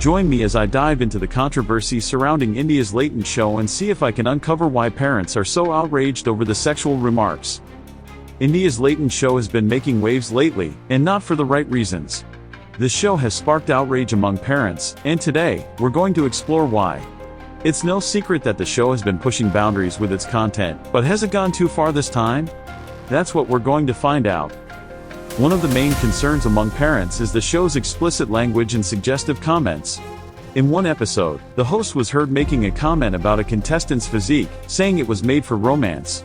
Join me as I dive into the controversy surrounding India's Latent show and see if I can uncover why parents are so outraged over the sexual remarks. India's Latent show has been making waves lately, and not for the right reasons. The show has sparked outrage among parents, and today, we're going to explore why. It's no secret that the show has been pushing boundaries with its content, but has it gone too far this time? That's what we're going to find out. One of the main concerns among parents is the show's explicit language and suggestive comments. In one episode, the host was heard making a comment about a contestant's physique, saying it was made for romance.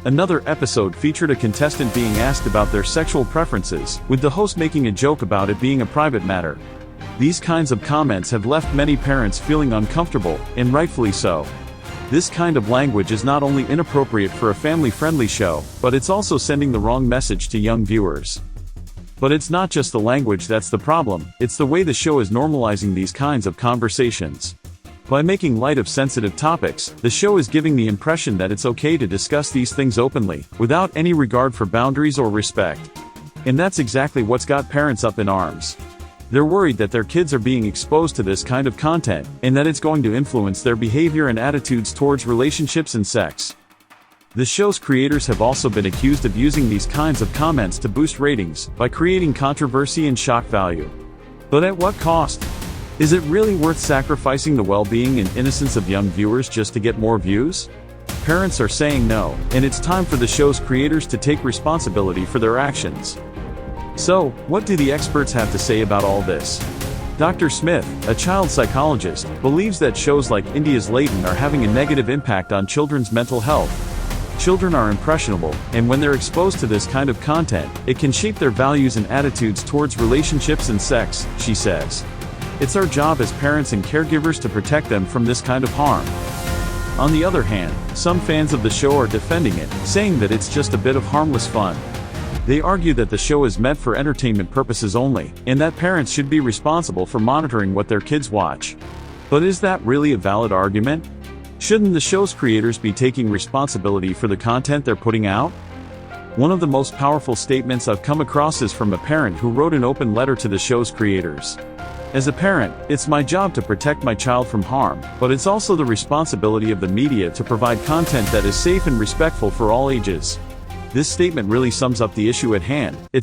Another episode featured a contestant being asked about their sexual preferences, with the host making a joke about it being a private matter. These kinds of comments have left many parents feeling uncomfortable, and rightfully so. This kind of language is not only inappropriate for a family-friendly show, but it's also sending the wrong message to young viewers. But it's not just the language that's the problem, it's the way the show is normalizing these kinds of conversations. By making light of sensitive topics, the show is giving the impression that it's okay to discuss these things openly, without any regard for boundaries or respect. And that's exactly what's got parents up in arms. They're worried that their kids are being exposed to this kind of content, and that it's going to influence their behavior and attitudes towards relationships and sex. The show's creators have also been accused of using these kinds of comments to boost ratings, by creating controversy and shock value. But at what cost? Is it really worth sacrificing the well-being and innocence of young viewers just to get more views? Parents are saying no, and it's time for the show's creators to take responsibility for their actions. So, what do the experts have to say about all this? Dr. Smith, a child psychologist, believes that shows like India's Latent are having a negative impact on children's mental health. Children are impressionable, and when they're exposed to this kind of content, it can shape their values and attitudes towards relationships and sex, she says. It's our job as parents and caregivers to protect them from this kind of harm. On the other hand, some fans of the show are defending it, saying that it's just a bit of harmless fun. They argue that the show is meant for entertainment purposes only, and that parents should be responsible for monitoring what their kids watch. But is that really a valid argument? Shouldn't the show's creators be taking responsibility for the content they're putting out? One of the most powerful statements I've come across is from a parent who wrote an open letter to the show's creators. As a parent, it's my job to protect my child from harm, but it's also the responsibility of the media to provide content that is safe and respectful for all ages. This statement really sums up the issue at hand. It's